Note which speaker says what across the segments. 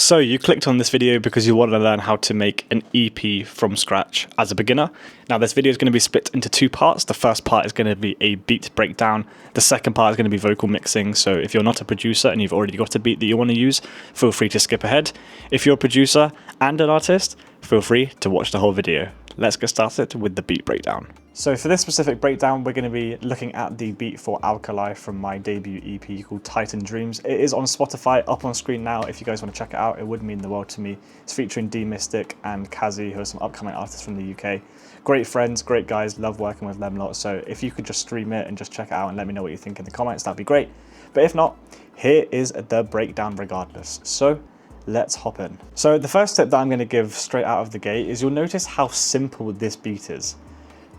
Speaker 1: So you clicked on this video because you want to learn how to make an EP from scratch as a beginner. Now this video is going to be split into two parts. The first part is going to be a beat breakdown. The second part is going to be vocal mixing. So if you're not a producer and you've already got a beat that you want to use, feel free to skip ahead. If you're a producer and an artist, feel free to watch the whole video. Let's get started with the beat breakdown. So for this specific breakdown, we're going to be looking at the beat for Alkali from my debut EP called Titan Dreams. It is on Spotify, up on screen now. If you guys want to check it out, it would mean the world to me. It's featuring D Mystic and Kazi, who are some upcoming artists from the UK. Great friends, great guys, love working with them lot. So if you could just stream it and just check it out and let me know what you think in the comments, that'd be great. But if not, here is the breakdown regardless. So let's hop in. So the first tip that I'm going to give straight out of the gate is you'll notice how simple this beat is.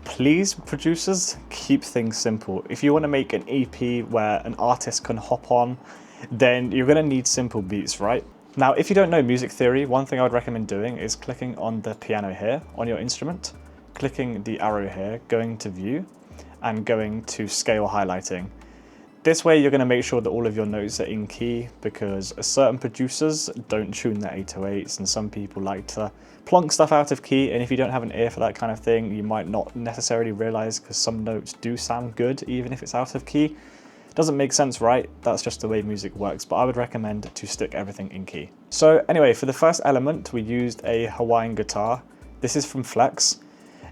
Speaker 1: Please, producers, keep things simple. If you want to make an EP where an artist can hop on, then you're going to need simple beats, right? Now, if you don't know music theory, one thing I would recommend doing is clicking on the piano here on your instrument, clicking the arrow here, going to view, and going to scale highlighting. This way you're going to make sure that all of your notes are in key, because certain producers don't tune their 808s and some people like to plonk stuff out of key, and if you don't have an ear for that kind of thing, you might not necessarily realize, because some notes do sound good even if it's out of key. Doesn't make sense, right? That's just the way music works, but I would recommend to stick everything in key. So anyway, for the first element we used a Hawaiian guitar. This is from Flex.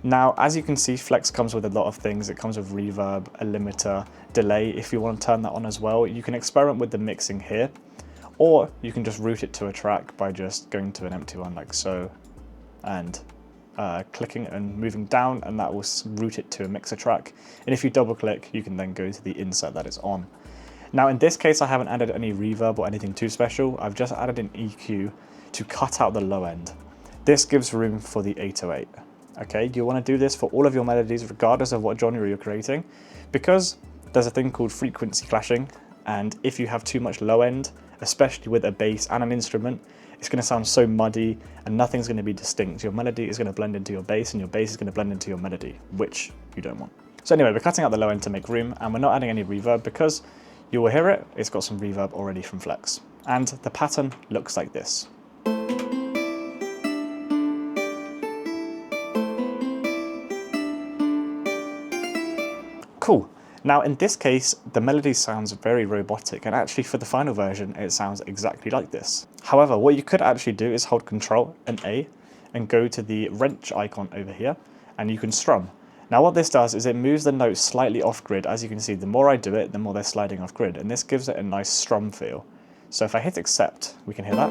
Speaker 1: Now, as you can see, Flex comes with a lot of things. It comes with reverb, a limiter, delay. If you want to turn that on as well, you can experiment with the mixing here, or you can just route it to a track by just going to an empty one like so, and clicking and moving down, and that will route it to a mixer track. And if you double click, you can then go to the insert that it's on. Now, in this case, I haven't added any reverb or anything too special. I've just added an EQ to cut out the low end. This gives room for the 808. Okay, you want to do this for all of your melodies, regardless of what genre you're creating, because there's a thing called frequency clashing, and if you have too much low end, especially with a bass and an instrument, it's going to sound so muddy and nothing's going to be distinct. Your melody is going to blend into your bass and your bass is going to blend into your melody, which you don't want. So anyway, we're cutting out the low end to make room, and we're not adding any reverb because you will hear it, it's got some reverb already from Flex. And the pattern looks like this. Cool. Now in this case, the melody sounds very robotic, and actually for the final version, it sounds exactly like this. However, what you could actually do is hold Control and A and go to the wrench icon over here, and you can strum. Now what this does is it moves the notes slightly off grid. As you can see, the more I do it, the more they're sliding off grid, and this gives it a nice strum feel. So if I hit accept, we can hear that.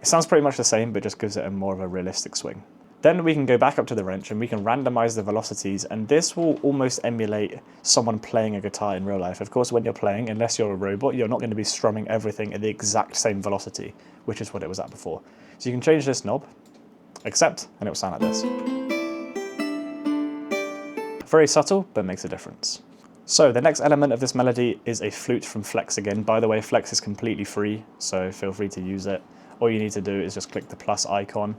Speaker 1: It sounds pretty much the same, but just gives it a more of a realistic swing. Then we can go back up to the wrench and we can randomize the velocities, and this will almost emulate someone playing a guitar in real life. Of course, when you're playing, unless you're a robot, you're not going to be strumming everything at the exact same velocity, which is what it was at before. So you can change this knob, accept, and it will sound like this. Very subtle, but makes a difference. So the next element of this melody is a flute from Flex again. By the way, Flex is completely free, so feel free to use it. All you need to do is just click the plus icon,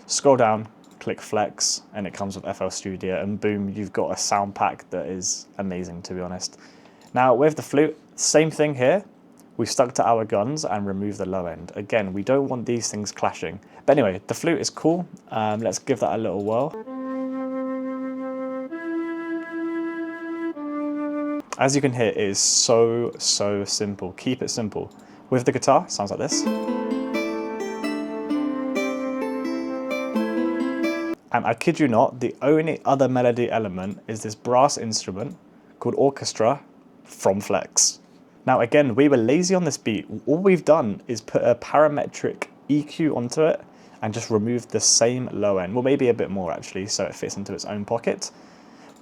Speaker 1: scroll down, click Flex, and it comes with FL Studio, and boom, you've got a sound pack that is amazing, to be honest. Now with the flute, same thing here. We've stuck to our guns and removed the low end. Again, we don't want these things clashing. But anyway, the flute is cool. Let's give that a little whirl. As you can hear, it is so simple. Keep it simple. With the guitar, it sounds like this. And I kid you not, the only other melody element is this brass instrument called Orchestra from Flex. Now again, we were lazy on this beat. All we've done is put a parametric EQ onto it and just removed the same low end. Well, maybe a bit more actually, so it fits into its own pocket.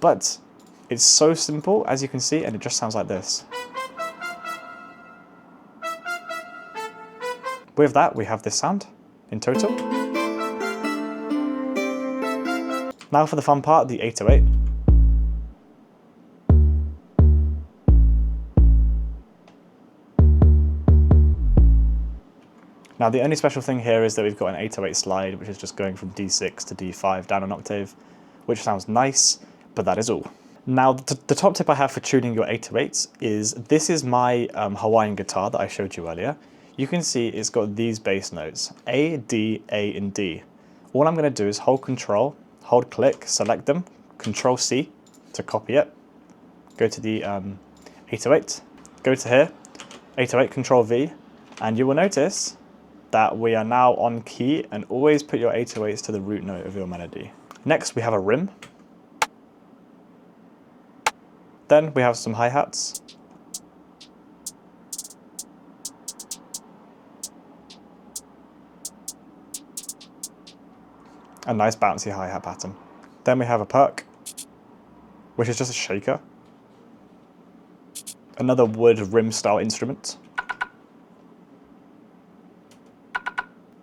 Speaker 1: But it's so simple, as you can see, and it just sounds like this. With that, we have this sound in total. Now for the fun part, the 808. Now the only special thing here is that we've got an 808 slide, which is just going from D6 to D5 down an octave, which sounds nice, but that is all. Now, the top tip I have for tuning your 808s is, this is my Hawaiian guitar that I showed you earlier. You can see it's got these bass notes, A, D, A, and D. All I'm going to do is hold Control, hold click, select them, Control C to copy it, go to the 808, go to here, 808, Control V, and you will notice that we are now on key, and always put your 808s to the root note of your melody. Next, we have a rim. Then we have some hi-hats. A nice bouncy hi-hat pattern. Then we have a perk, which is just a shaker. Another wood rim style instrument.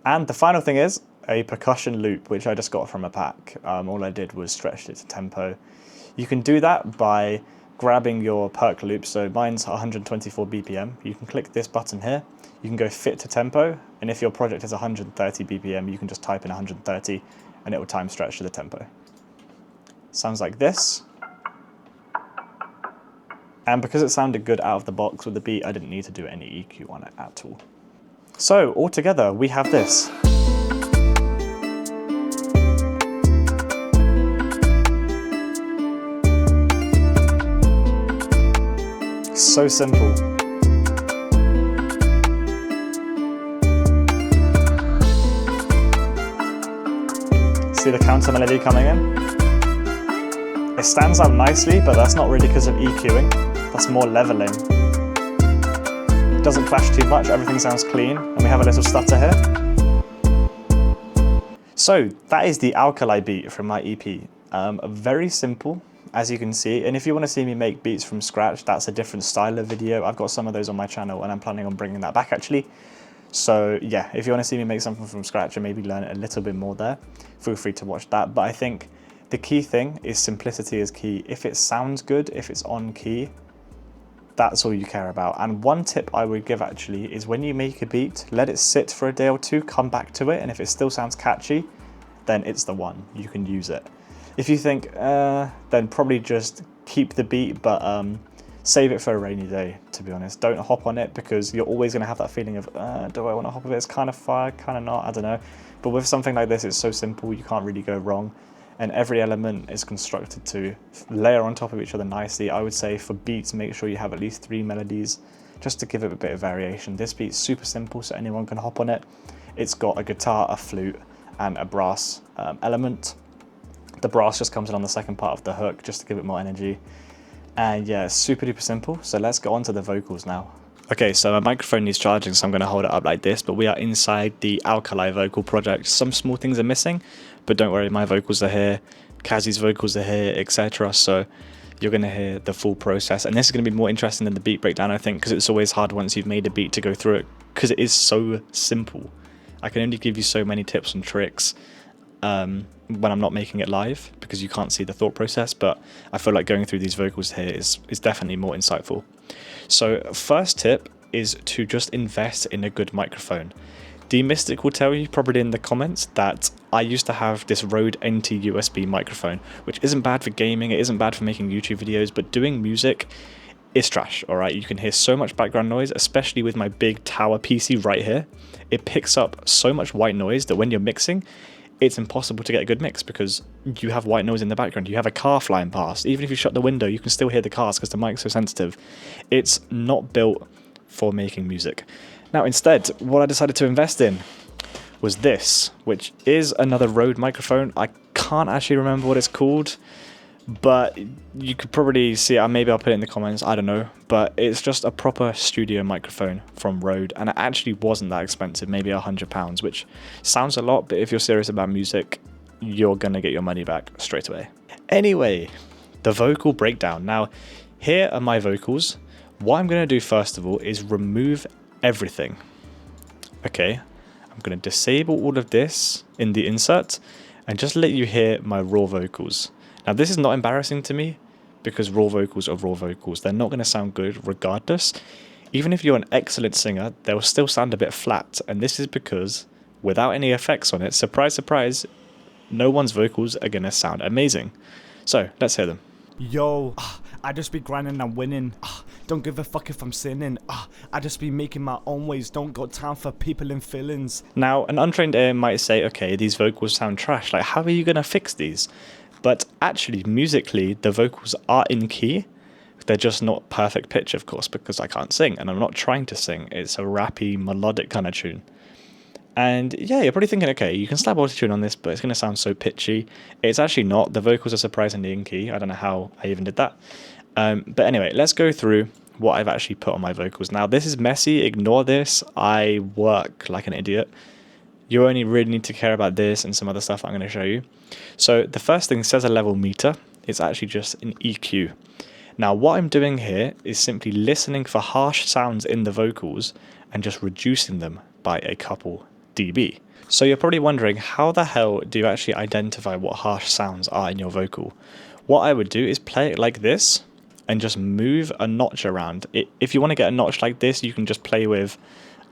Speaker 1: And the final thing is a percussion loop, which I just got from a pack. All I did was stretch it to tempo. You can do that by grabbing your perk loop. So mine's 124 BPM. You can click this button here. You can go fit to tempo. And if your project is 130 BPM, you can just type in 130 and it will time stretch to the tempo. Sounds like this. And because it sounded good out of the box with the beat, I didn't need to do any EQ on it at all. So altogether, we have this. So simple. See the counter melody coming in? It stands out nicely, but that's not really because of EQing. That's more leveling. It doesn't clash too much, everything sounds clean, and we have a little stutter here. So that is the Alkali beat from my EP. Very simple, as you can see, and if you want to see me make beats from scratch, that's a different style of video. I've got some of those on my channel and I'm planning on bringing that back actually. So yeah, if you want to see me make something from scratch and maybe learn a little bit more there, feel free to watch that. But I think the key thing is simplicity is key. If it sounds good, if it's on key, that's all you care about. And one tip I would give actually is, when you make a beat, let it sit for a day or two, come back to it, and if it still sounds catchy, then it's the one, you can use it. If you think, then probably just keep the beat, but save it for a rainy day, to be honest. Don't hop on it, because you're always going to have that feeling of, do I want to hop on it? It's kind of fire, kind of not, I don't know. But with something like this, it's so simple, you can't really go wrong. And every element is constructed to layer on top of each other nicely. I would say for beats, make sure you have at least 3 melodies, just to give it a bit of variation. This beat's super simple, so anyone can hop on it. It's got a guitar, a flute, and a brass element. The brass just comes in on the second part of the hook, just to give it more energy. And yeah, it's super duper simple. So let's go on to the vocals now. Okay, so my microphone needs charging, so I'm going to hold it up like this, but we are inside the Alkali vocal project. Some small things are missing, but don't worry, my vocals are here, Kazi's vocals are here, etc. So you're going to hear the full process, and this is going to be more interesting than the beat breakdown, I think, because it's always hard once you've made a beat to go through it, because it is so simple. I can only give you so many tips and tricks when I'm not making it live, because you can't see the thought process, but I feel like going through these vocals here is definitely more insightful. So first tip is to just invest in a good microphone. D-Mystic will tell you probably in the comments that I used to have this Rode NT USB microphone, which isn't bad for gaming, it isn't bad for making YouTube videos, but doing music is trash, alright? You can hear so much background noise, especially with my big tower PC right here. It picks up so much white noise that when you're mixing, it's impossible to get a good mix, because you have white noise in the background. You have a car flying past. Even if you shut the window, you can still hear the cars because the mic's so sensitive. It's not built for making music. Now instead, what I decided to invest in was this, which is another Rode microphone. I can't actually remember what it's called, but you could probably see it. Maybe I'll put it in the comments, I don't know. But it's just a proper studio microphone from Rode, and it actually wasn't that expensive, maybe £100, which sounds a lot, but if you're serious about music, you're gonna get your money back straight away. Anyway, the vocal breakdown. Now, here are my vocals. What I'm gonna do first of all is remove everything. Okay, I'm gonna disable all of this in the insert and just let you hear my raw vocals. Now this is not embarrassing to me, because raw vocals are raw vocals. They're not going to sound good regardless. Even if you're an excellent singer, they'll still sound a bit flat, and this is because without any effects on it, surprise surprise, no one's vocals are going to sound amazing. So let's hear them.
Speaker 2: Yo, I just be grinding and winning. Don't give a fuck if I'm sinning. I just be making my own ways. Don't got time for people in feelings.
Speaker 1: Now, an untrained ear might say, okay, these vocals sound trash. Like, how are you going to fix these? But actually, musically, the vocals are in key. They're just not perfect pitch, of course, because I can't sing, and I'm not trying to sing. It's a rappy, melodic kind of tune. And yeah, you're probably thinking, okay, you can slap autotune on this, but it's going to sound so pitchy. It's actually not. The vocals are surprisingly in key. I don't know how I even did that. But anyway, let's go through what I've actually put on my vocals. Now, this is messy. Ignore this. I work like an idiot. You only really need to care about this and some other stuff I'm going to show you. So the first thing says a level meter. It's actually just an EQ. Now, what I'm doing here is simply listening for harsh sounds in the vocals and just reducing them by a couple dB. So you're probably wondering, how the hell do you actually identify what harsh sounds are in your vocal? What I would do is play it like this and just move a notch around. If you want to get a notch like this, you can just play with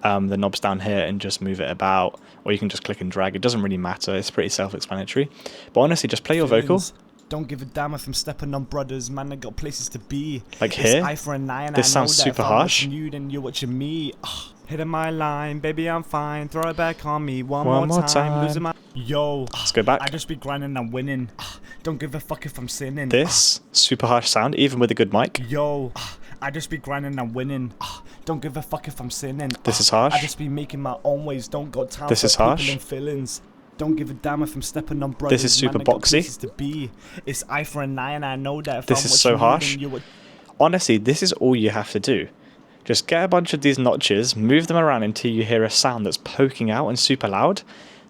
Speaker 1: the knobs down here and just move it about, or you can just click and drag. It doesn't really matter. It's pretty self-explanatory. But honestly, just play your vocal.
Speaker 2: Don't give a damn if I'm stepping on brothers, man. I got places to be.
Speaker 1: Like here,
Speaker 2: eye for an eye, and
Speaker 1: this
Speaker 2: I know
Speaker 1: sounds
Speaker 2: that
Speaker 1: super
Speaker 2: if I'm
Speaker 1: harsh.
Speaker 2: watching you, then you're watching me. Hitting my line, baby, I'm fine. Throw it back on me one
Speaker 1: One
Speaker 2: more
Speaker 1: more time.
Speaker 2: Losing my yo.
Speaker 1: Let's go back.
Speaker 2: I just be grinding and winning. Don't give a fuck if I'm sinning.
Speaker 1: This super harsh sound, even with a good mic.
Speaker 2: Yo, I just be grinding and winning. Don't give a fuck if I'm sinning.
Speaker 1: This is harsh.
Speaker 2: I just be making my own ways. Don't got time
Speaker 1: This
Speaker 2: for
Speaker 1: is
Speaker 2: people
Speaker 1: harsh.
Speaker 2: and feelings. Don't give a damn if I'm stepping on brothers.
Speaker 1: This is super
Speaker 2: man, I got
Speaker 1: boxy.
Speaker 2: places to be. It's eye for an eye, and I know that if
Speaker 1: This
Speaker 2: I'm
Speaker 1: is so
Speaker 2: watching you,
Speaker 1: harsh.
Speaker 2: then you're
Speaker 1: Honestly, this is all you have to do. Just get a bunch of these notches, move them around until you hear a sound that's poking out and super loud,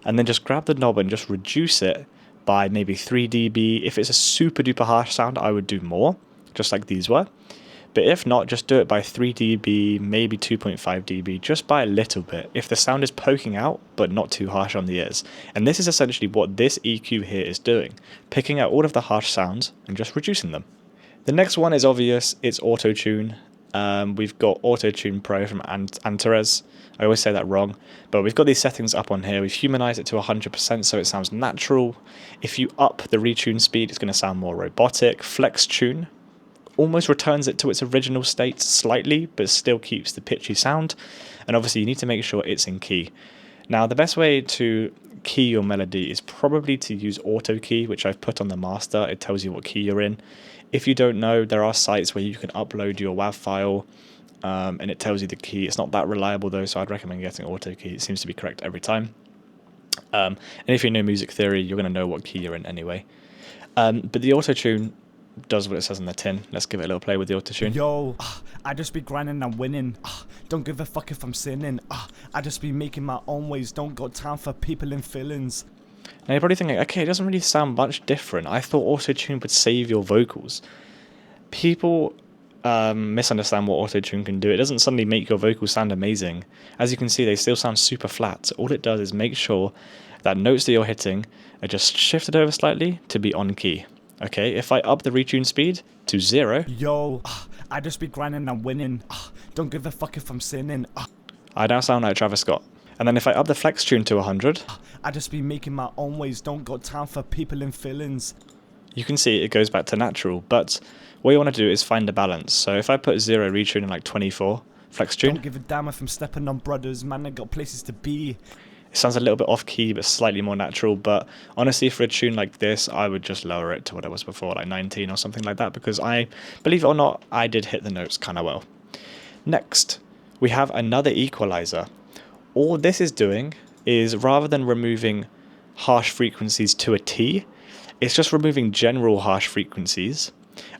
Speaker 1: and then just grab the knob and just reduce it by maybe 3 dB. If it's a super duper harsh sound, I would do more, just like these were. But if not, just do it by 3 dB, maybe 2.5 dB, just by a little bit, if the sound is poking out, but not too harsh on the ears. And this is essentially what this EQ here is doing, picking out all of the harsh sounds and just reducing them. The next one is obvious, it's Auto-Tune. We've got Auto-Tune Pro from Antares. I always say that wrong, but we've got these settings up on here. We've humanized it to 100% so it sounds natural. If you up the retune speed, it's going to sound more robotic. Flex Tune almost returns it to its original state slightly, but still keeps the pitchy sound. And obviously you need to make sure it's in key. Now, the best way to key your melody is probably to use auto key, which I've put on the master. It tells you what key you're in. If you don't know, there are sites where you can upload your WAV file and it tells you the key. It's not that reliable though, so I'd recommend getting auto key. It seems to be correct every time. And if you know music theory, you're going to know what key you're in anyway. But the auto-tune does what it says on the tin. Let's give it a little play with the auto-tune.
Speaker 2: Yo, I just be grinding and winning. Don't give a fuck if I'm sinning. I just be making my own ways. Don't got time for people in feelings.
Speaker 1: Now you're probably thinking, okay, it doesn't really sound much different. I thought auto-tune would save your vocals. People misunderstand what auto-tune can do. It doesn't suddenly make your vocals sound amazing. As you can see, they still sound super flat. All it does is make sure that notes that you're hitting are just shifted over slightly to be on key. Okay, if I up the retune speed to 0,
Speaker 2: yo, I just be grinding and winning. Don't give a fuck if I'm sinning.
Speaker 1: I now sound like Travis Scott. And then if I up the flex tune to 100,
Speaker 2: I just be making my own ways. Don't got time for people in feelings.
Speaker 1: You can see it goes back to natural. But what you want to do is find a balance. So if I put 0 retune and like 24 flex tune,
Speaker 2: don't give a damn if I'm stepping on brothers, man. I got places to be.
Speaker 1: It sounds a little bit off key, but slightly more natural. But honestly, for a tune like this, I would just lower it to what it was before, like 19 or something like that, because I, believe it or not, I did hit the notes kind of well. Next, we have another equalizer. All this is doing is, rather than removing harsh frequencies to a T, it's just removing general harsh frequencies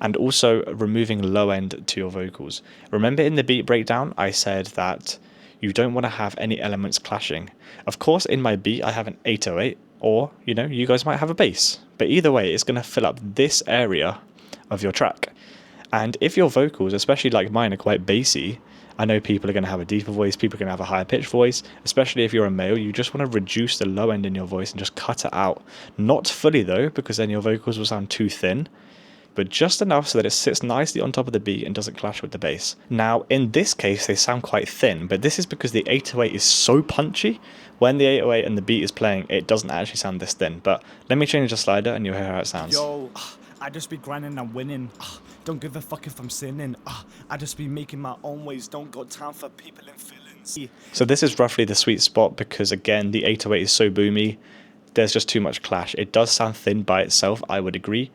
Speaker 1: and also removing low end to your vocals. Remember in the beat breakdown, I said that you don't want to have any elements clashing. Of course, in my beat, I have an 808, or, you know, you guys might have a bass. But either way, it's going to fill up this area of your track. And if your vocals, especially like mine, are quite bassy, I know people are going to have a deeper voice, people are going to have a higher pitched voice, especially if you're a male. You just want to reduce the low end in your voice and just cut it out. Not fully though, because then your vocals will sound too thin, but just enough so that it sits nicely on top of the beat and doesn't clash with the bass. Now, in this case, they sound quite thin, but this is because the 808 is so punchy. When the 808 and the beat is playing, it doesn't actually sound this thin. But let me change the slider and you'll hear how it sounds.
Speaker 2: Yo, I just be grinding and winning. Don't give a fuck if I'm sinning. I just be making my own ways. Don't got time for people and feelings.
Speaker 1: So this is roughly the sweet spot because again, the 808 is so boomy. There's just too much clash. It does sound thin by itself, I would agree,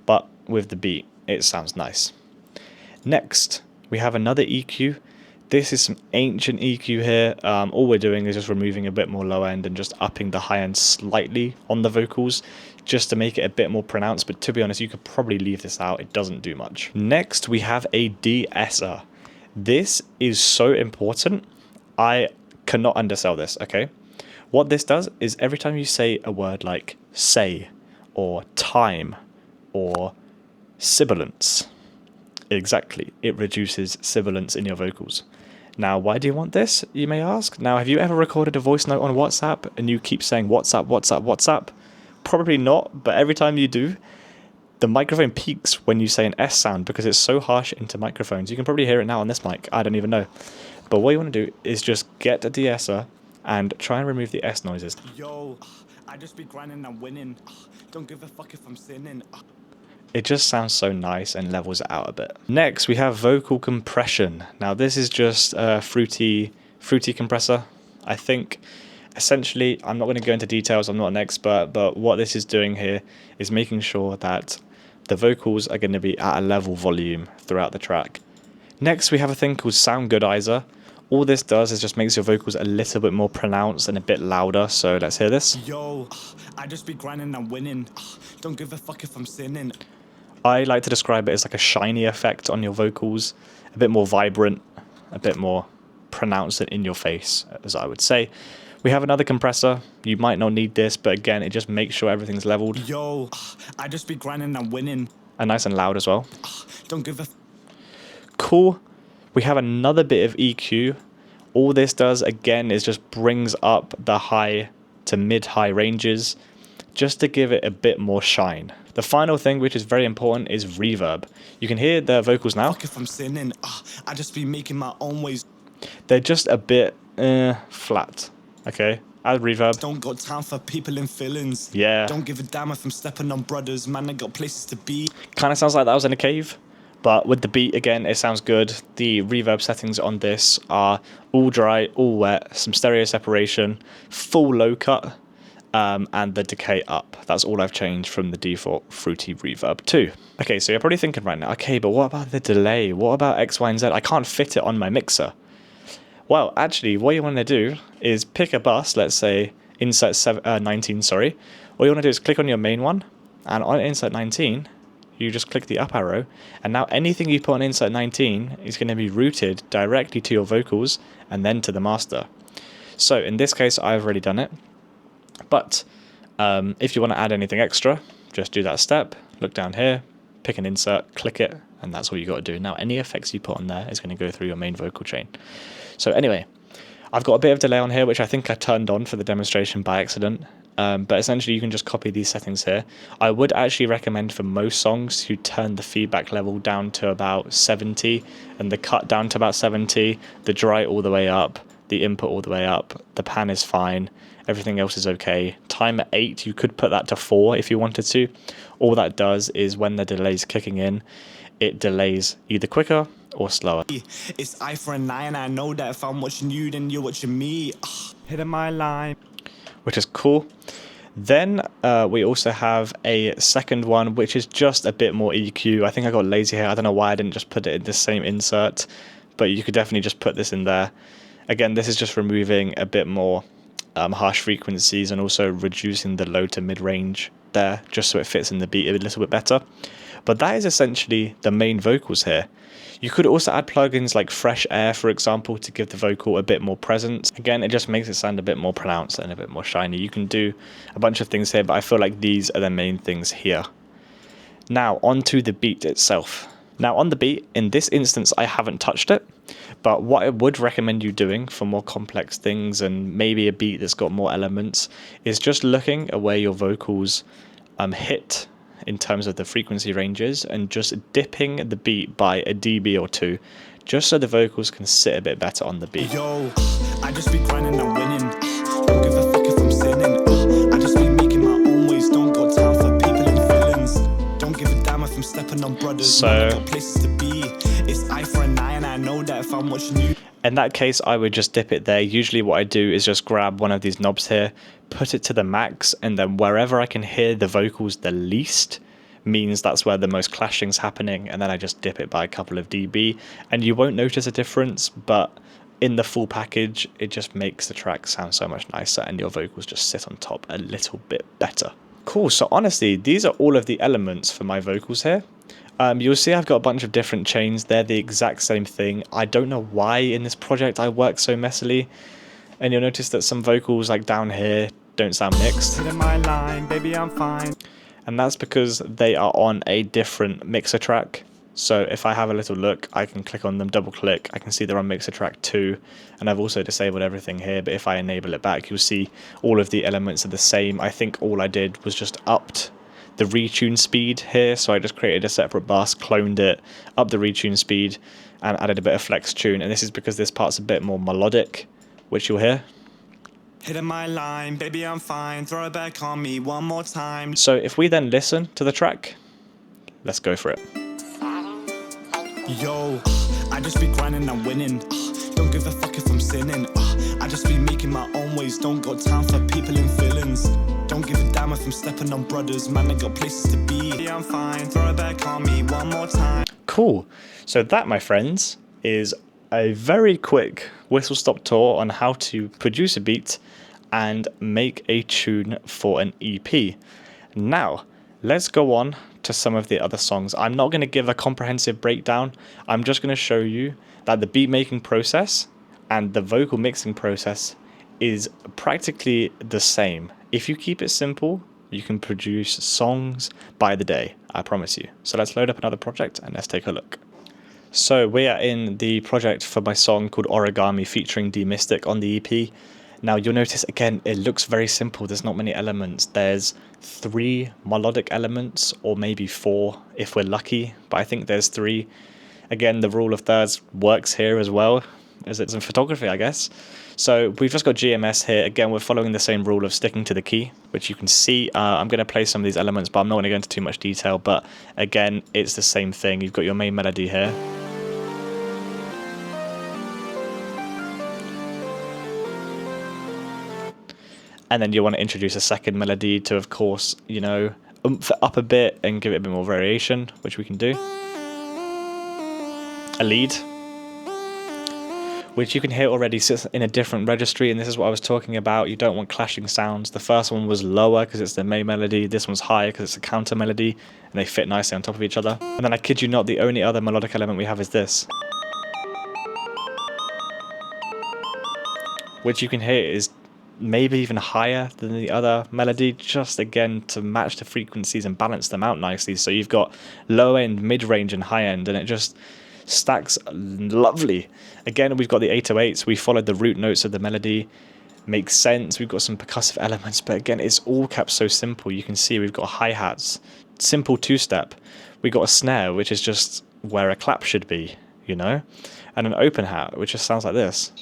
Speaker 1: but with the beat, it sounds nice. Next, we have another EQ. This is some ancient EQ here. All we're doing is just removing a bit more low end and just upping the high end slightly on the vocals just to make it a bit more pronounced. But to be honest, you could probably leave this out. It doesn't do much. Next, we have a de-esser. This is so important. I cannot undersell this, okay? What this does is every time you say a word like say or time or sibilance, exactly, it reduces sibilance in your vocals. Now, why do you want this, you may ask? Now, have you ever recorded a voice note on WhatsApp and you keep saying WhatsApp, WhatsApp, WhatsApp? Probably not, but every time you do, the microphone peaks when you say an S sound because it's so harsh into microphones. You can probably hear it now on this mic, I don't even know. But what you want to do is just get a de-esser and try and remove the S noises.
Speaker 2: Yo, I just be grinding and winning. Don't give a fuck if I'm sinning.
Speaker 1: It just sounds so nice and levels it out a bit. Next, we have vocal compression. Now, this is just a fruity compressor, I think. Essentially, I'm not going to go into details, I'm not an expert, but what this is doing here is making sure that the vocals are going to be at a level volume throughout the track. Next, we have a thing called Sound Goodizer. All this does is just makes your vocals a little bit more pronounced and a bit louder, so let's hear this.
Speaker 2: Yo, I just be grinding and winning. Don't give a fuck if I'm sinning.
Speaker 1: I like to describe it as like a shiny effect on your vocals, a bit more vibrant, a bit more pronounced and in your face, as I would say. We have another compressor. You might not need this, but again, it just makes sure everything's leveled.
Speaker 2: Yo, I just be grinding and winning.
Speaker 1: And nice and loud as well.
Speaker 2: Don't give a
Speaker 1: Cool. We have another bit of EQ. All this does, again, is just brings up the high to mid-high ranges, just to give it a bit more shine. The final thing, which is very important, is reverb. You can hear the vocals now.
Speaker 2: fuck if I'm sinning. I just be making my own ways.
Speaker 1: They're just a bit flat, okay? Add reverb.
Speaker 2: Don't got time for people and feelings.
Speaker 1: Yeah.
Speaker 2: Don't give a damn if I'm stepping on brothers. Man, I got places to be.
Speaker 1: Kind of sounds like that was in a cave, but with the beat, again, it sounds good. The reverb settings on this are all dry, all wet, some stereo separation, full low cut, and the decay up. That's all I've changed from the default Fruity Reverb 2. Okay, so you're probably thinking right now, okay, but what about the delay? What about X, Y, and Z? I can't fit it on my mixer. Well, actually, what you want to do is pick a bus, let's say insert 19, sorry. All you want to do is click on your main one, and on insert 19, you just click the up arrow, and now anything you put on insert 19 is going to be routed directly to your vocals and then to the master. So in this case, I've already done it. But if you want to add anything extra, just do that step, look down here, pick an insert, click it, and that's all you got to do. Now, any effects you put on there is going to go through your main vocal chain. So anyway, I've got a bit of delay on here, which I think I turned on for the demonstration by accident. But essentially, you can just copy these settings here. I would actually recommend for most songs to turn the feedback level down to about 70 and the cut down to about 70, the dry all the way up, the input all the way up, the pan is fine, everything else is okay. Time at 8, you could put that to 4 if you wanted to. All that does is when the delay's kicking in, it delays either quicker or slower.
Speaker 2: It's eye for an eye, and I know that if I'm watching you, then you're watching me. Hitting my line.
Speaker 1: Which is cool. Then we also have a second one, which is just a bit more EQ. I think I got lazy here. I don't know why I didn't just put it in the same insert, but you could definitely just put this in there. Again, this is just removing a bit more harsh frequencies and also reducing the low to mid range there, just so it fits in the beat a little bit better. But that is essentially the main vocals here. You could also add plugins like Fresh Air, for example, to give the vocal a bit more presence. Again, it just makes it sound a bit more pronounced and a bit more shiny. You can do a bunch of things here, but I feel like these are the main things here. Now, onto the beat itself. Now, on the beat, in this instance, I haven't touched it, but what I would recommend you doing for more complex things and maybe a beat that's got more elements is just looking at where your vocals hit in terms of the frequency ranges and just dipping the beat by a dB or two, just so the vocals can sit a bit better on the beat.
Speaker 2: Yo, I just be grinding and winning. Don't give a fuck if I'm sinning. I just be making my own ways. Don't got time for people and feelings. Don't give a damn brothers.
Speaker 1: So-
Speaker 2: Man, I got places to be. It's eye for an eye, and I know that if I'm watching you.
Speaker 1: In that case, I would just dip it there. Usually what I do is just grab one of these knobs here, put it to the max, and then wherever I can hear the vocals the least means that's where the most clashing's happening, and then I just dip it by a couple of dB, and you won't notice a difference, but in the full package, it just makes the track sound so much nicer, and your vocals just sit on top a little bit better. Cool, so honestly, these are all of the elements for my vocals here. You'll see I've got a bunch of different chains. They're the exact same thing. I don't know why in this project I work so messily. And you'll notice that some vocals like down here don't sound mixed.
Speaker 2: Hit my line, baby, I'm fine.
Speaker 1: And that's because they are on a different mixer track. So if I have a little look, I can click on them, double click. I can see they're on mixer track 2. And I've also disabled everything here. But if I enable it back, you'll see all of the elements are the same. I think all I did was just upped the retune speed here, so I just created a separate bus, cloned it, up the retune speed, and added a bit of flex tune. And this is because this part's a bit more melodic, which you'll hear.
Speaker 2: Hitting my line, baby, I'm fine. Throw it back on me one more time.
Speaker 1: So if we then listen to the track, let's go for it.
Speaker 2: Yo, I just be grinding and winning. Don't give a fuck if I'm sinning. I just be making my own ways. Don't got time for people in feelings. Don't give a damn if I'm stepping on brothers. Man, I got places to be. Yeah, I'm fine. Throw it back on me one more time.
Speaker 1: Cool. So that, my friends, is a very quick whistle-stop tour on how to produce a beat and make a tune for an EP. Now, let's go on to some of the other songs. I'm not going to give a comprehensive breakdown. I'm just going to show you that the beat making process and the vocal mixing process is practically the same. If you keep it simple, you can produce songs by the day, I promise you. So let's load up another project and let's take a look. So we are in the project for my song called Origami featuring D-Mystic on the EP. Now you'll notice again, it looks very simple. There's not many elements. There's 3 melodic elements, or maybe 4 if we're lucky, but I think there's 3. Again, the rule of thirds works here as well, as it's in photography, I guess. So we've just got GMS here. Again, we're following the same rule of sticking to the key, which you can see. I'm going to play some of these elements, but I'm not going to go into too much detail. But again, it's the same thing. You've got your main melody here. And then you want to introduce a second melody to, of course, you know, oomph it up a bit and give it a bit more variation, which we can do. A lead, which you can hear already sits in a different registry, and this is what I was talking about. You don't want clashing sounds. The first one was lower because it's the main melody. This one's higher because it's a counter melody, and they fit nicely on top of each other. And then I kid you not, the only other melodic element we have is this, which you can hear is maybe even higher than the other melody, just again to match the frequencies and balance them out nicely. So you've got low end, mid range, and high end, and it just stacks lovely. Again, we've got the 808s. We followed the root notes of the melody. Makes sense. We've got some percussive elements, but again, it's all kept so simple. You can see we've got hi-hats, simple 2-step. We got a snare, which is just where a clap should be, you know, and an open hat, which just sounds like this.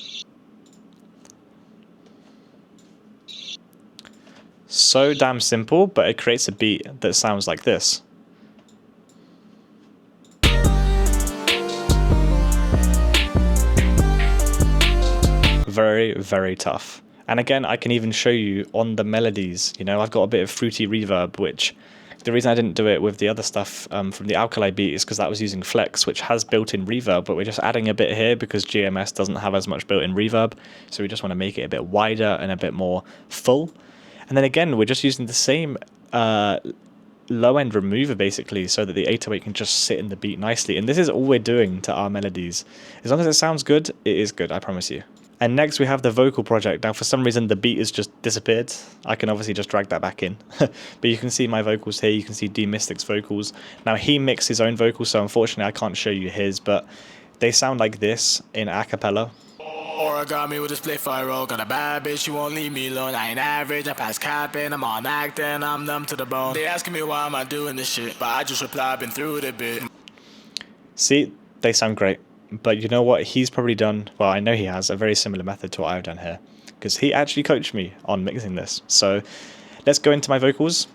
Speaker 1: So damn simple, but it creates a beat that sounds like this. Very, very tough. And again, I can even show you on the melodies, you know, I've got a bit of fruity reverb, which the reason I didn't do it with the other stuff from the Alkali beat is because that was using Flex, which has built-in reverb, but we're just adding a bit here because GMS doesn't have as much built-in reverb. So we just want to make it a bit wider and a bit more full. And then again, we're just using the same low-end remover basically, so that the 808 can just sit in the beat nicely. And this is all we're doing to our melodies. As long as it sounds good, it is good, I promise you. And next we have the vocal project. Now for some reason the beat has just disappeared. I can obviously just drag that back in. But you can see my vocals here, you can see D-Mystic's vocals. Now he mixed his own vocals, so unfortunately I can't show you his, but they sound like this in a cappella.
Speaker 3: Origami with a split fire roll. Got a bad bitch, you won't leave me alone. I ain't average, I pass capping, I'm on acting, I'm numb to the bone. They asking me why am I doing this shit, but I just reply, I've been through it a bit.
Speaker 1: See, they sound great. But you know what, he's probably done, well I know he has, a very similar method to what I've done here. Because he actually coached me on mixing this. So let's go into my vocals.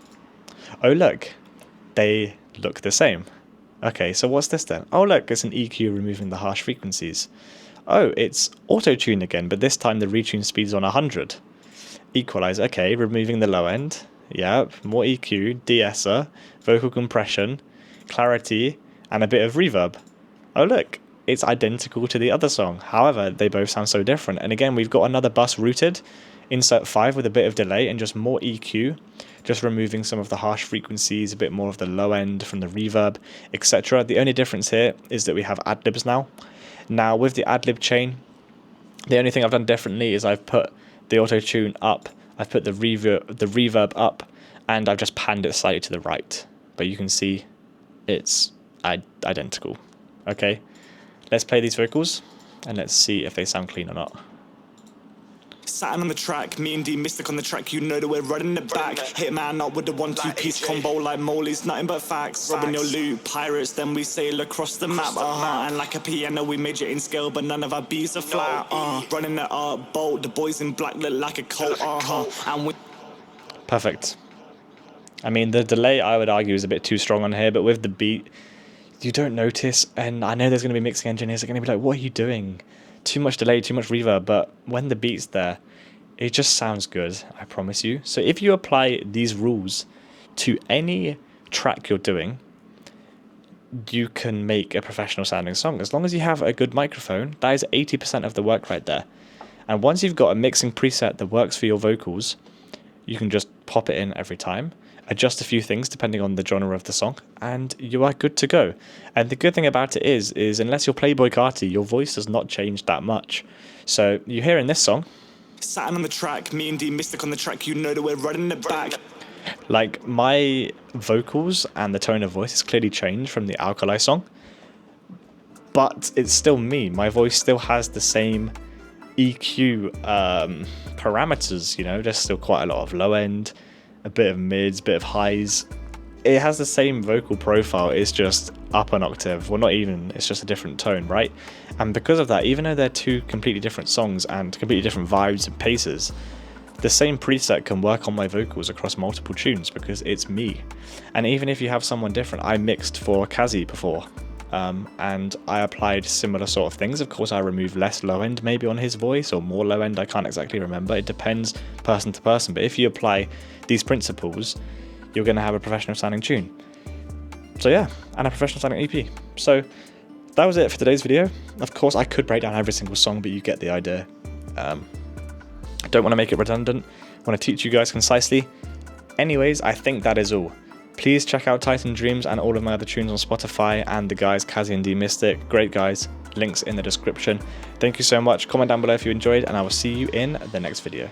Speaker 1: Oh look, they look the same. Okay, so what's this then? Oh look, it's an EQ removing the harsh frequencies. Oh, it's auto-tune again, but this time the retune speed is on 100. Equalize, okay, removing the low end. Yep, more EQ, de-esser, vocal compression, clarity, and a bit of reverb. Oh look, it's identical to the other song. However, they both sound so different. And again, we've got another bus routed, insert 5 with a bit of delay and just more EQ, just removing some of the harsh frequencies, a bit more of the low end from the reverb, etc. The only difference here is that we have ad-libs now. Now with the ad-lib chain, the only thing I've done differently is I've put the auto-tune up, I've put the reverb up, and I've just panned it slightly to the right. But you can see it's identical. Okay, let's play these vocals and let's see if they sound clean or not.
Speaker 2: Satin on the track, me and D Mystic on the track, you know that we're running it back. Hitman up with the 1-2 piece combo like Molly's, nothing but facts. Robbing your loot, pirates, then we sail across the map, And like a piano, we major in scale, but none of our beats are flat, Running it up, bolt, the boys in black look like a cult, And we...
Speaker 1: Perfect. I mean, the delay, I would argue, is a bit too strong on here, but with the beat, you don't notice, and I know there's going to be mixing engineers that are going to be like, what are you doing? Too much delay, too much reverb, but when the beat's there, it just sounds good, I promise you. So if you apply these rules to any track you're doing, you can make a professional sounding song. As long as you have a good microphone, that is 80% of the work right there. And once you've got a mixing preset that works for your vocals, you can just pop it in every time, adjust a few things depending on the genre of the song, and you are good to go. And the good thing about it is unless you're Playboi Carti, your voice does not change that much. So you hear in this song,
Speaker 2: Satin on the track, me and D Mystic on the track, you know that we're running it back.
Speaker 1: like my vocals and the tone of voice is clearly changed from the Alkali song, but it's still me. My voice still has the same EQ parameters, you know, there's still quite a lot of low end, a bit of mids, a bit of highs. It has the same vocal profile, it's just up an octave. Well, not even, it's just a different tone, right? And because of that, even though they're two completely different songs and completely different vibes and paces, the same preset can work on my vocals across multiple tunes because it's me. And even if you have someone different, I mixed for Kazi before, and I applied similar sort of things. Of course, I removed less low end maybe on his voice, or more low end, I can't exactly remember. It depends person to person, but if you apply these principles, you're going to have a professional sounding tune. So yeah, and a professional sounding EP. So that was it for today's video. Of course, I could break down every single song, but you get the idea. I don't want to make it redundant. I want to teach you guys concisely. Anyways, I think that is all. Please check out Titan Dreams and all of my other tunes on Spotify, and the guys Kazi and D Mystic. Great guys. Links in the description. Thank you so much. Comment down below if you enjoyed, and I will see you in the next video.